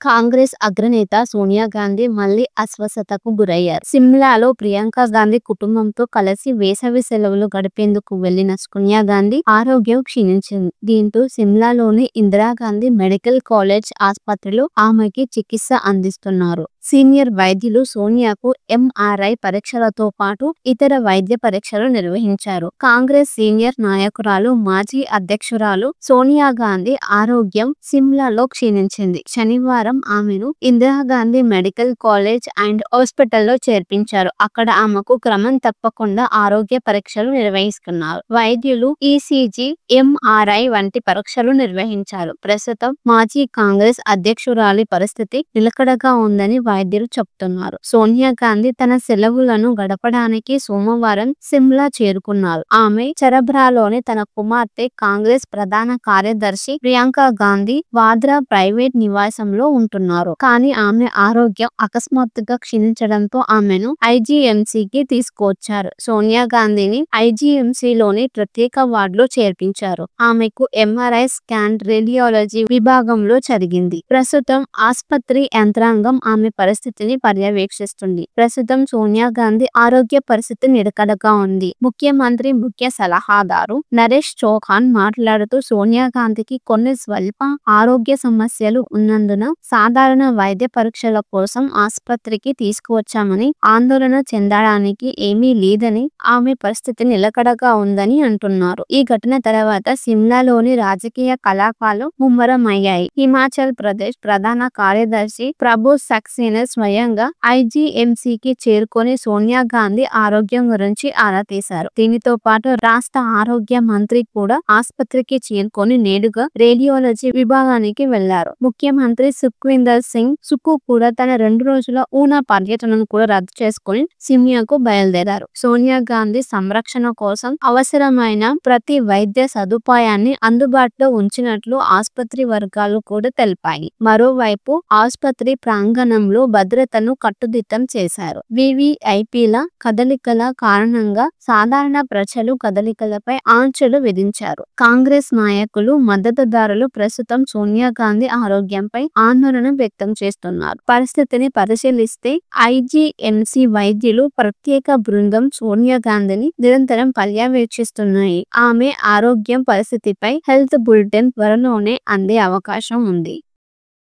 కాంగ్రెస్ అగ్రనేత సోనియా గాంధీ మళ్లీ అస్వస్థతకు గురయ్యారు. సిమ్లాలో ప్రియాంక గాంధీ కుటుంబంతో కలిసి వేసవి సెలవులు గడిపేందుకు వెళ్లిన సోనియా గాంధీ ఆరోగ్యం క్షీణించింది. దీంతో సిమ్లాలోని ఇందిరాగాంధీ మెడికల్ కాలేజ్ ఆసుపత్రిలో ఆమెకి చికిత్స అందిస్తున్నారు. సీనియర్ వైద్యులు సోనియాకు ఎంఆర్ఐ పరీక్షలతో పాటు ఇతర వైద్య పరీక్షలు నిర్వహించారు. కాంగ్రెస్ సీనియర్ నాయకురాలు, మాజీ అధ్యక్షురాలు సోనియా గాంధీ ఆరోగ్యం సిమ్లాలో క్షీణించింది. శనివారం ఆమెను ఇందిరాగాంధీ మెడికల్ కాలేజ్ అండ్ హాస్పిటల్లో చేర్పించారు. అక్కడ ఆమెకు క్రమం తప్పకుండా ఆరోగ్య పరీక్షలు నిర్వహిస్తున్నారు. వైద్యులు ఈసీజీ, ఎంఆర్ఐ వంటి పరీక్షలు నిర్వహించారు. ప్రస్తుతం మాజీ కాంగ్రెస్ అధ్యక్షురాలి పరిస్థితి నిలకడగా ఉందని వైద్యులు చెబుతున్నారు. సోనియా గాంధీ తన సెలవులను గడపడానికి సోమవారం సిమ్లా చేరుకున్నారు. ఆమె చరబ్రాలోని తన కుమార్తె, కాంగ్రెస్ ప్రధాన కార్యదర్శి ప్రియాంక గాంధీ వాద్రా ప్రైవేట్ నివాసంలో ఉంటున్నారు. కానీ ఆమె ఆరోగ్యం అకస్మాత్తుగా క్షీణించడంతో ఆమెను ఐజీఎంసీకి తీసుకువచ్చారు. సోనియా గాంధీని ఐజీఎంసీలోని ప్రత్యేక వార్డులో చేర్పించారు. ఆమెకు ఎంఆర్ఐ స్కాన్, రేడియాలజీ విభాగంలో జరిగింది. ప్రస్తుతం ఆసుపత్రి యంత్రాంగం ఆమె పరిస్థితిని పర్యవేక్షిస్తుంది. ప్రస్తుతం సోనియా గాంధీ ఆరోగ్య పరిస్థితి నిలకడగా ఉంది. ముఖ్యమంత్రి ముఖ్య సలహాదారు నరేష్ చౌహాన్ మాట్లాడుతూ సోనియా గాంధీకి కొన్ని స్వల్ప ఆరోగ్య సమస్యలు ఉన్నందున సాధారణ వైద్య పరీక్షల కోసం ఆసుపత్రికి తీసుకువచ్చామని, ఆందోళన చెందడానికి ఏమీ లేదని, ఆమె పరిస్థితి నిలకడగా ఉందని అంటున్నారు. ఈ ఘటన తర్వాత సిమ్లాలోని రాజకీయ కలాపాలు ముమ్మరమయ్యాయి. హిమాచల్ ప్రదేశ్ ప్రధాన కార్యదర్శి ప్రభు సక్సేనా స్వయంగా ఐజీఎంసీకి చేరుకొని సోనియా గాంధీ ఆరోగ్యం గురించి ఆరా తీశారు. దీనితో పాటు రాష్ట్ర ఆరోగ్య మంత్రి కూడా ఆసుపత్రికి చేరుకొని నేరుగా రేడియాలజీ విభాగానికి వెళ్లారు. ముఖ్యమంత్రి సుఖ్వీందర్ సింగ్ సుఖు కూడా తన 2 రోజుల ఊనా పర్యటనను కూడా రద్దు చేసుకుని సిమ్లాకు బయలుదేరారు. సోనియా గాంధీ సంరక్షణ కోసం అవసరమైన ప్రతి వైద్య సదుపాయాన్ని అందుబాటులో ఉంచినట్లు ఆసుపత్రి వర్గాలు కూడా తెలిపాయి. మరోవైపు ఆసుపత్రి ప్రాంగణంలో భద్రతను కట్టుదిట్టం చేశారు. వీవీఐపీల కదలికల కారణంగా సాధారణ ప్రజలు కదలికలపై ఆంక్షలు విధించారు. కాంగ్రెస్ నాయకులు, మద్దతుదారులు ప్రస్తుతం సోనియా గాంధీ ఆరోగ్యంపై ఆందోళన వ్యక్తం చేస్తున్నారు. పరిస్థితిని పరిశీలిస్తే ఐజీఎంసీ వైద్యులు ప్రత్యేక బృందం సోనియా గాంధీని నిరంతరం పర్యవేక్షిస్తున్నాయి. ఆమె ఆరోగ్యం పరిస్థితిపై హెల్త్ బులెటిన్ త్వరలోనే అందే అవకాశం ఉంది.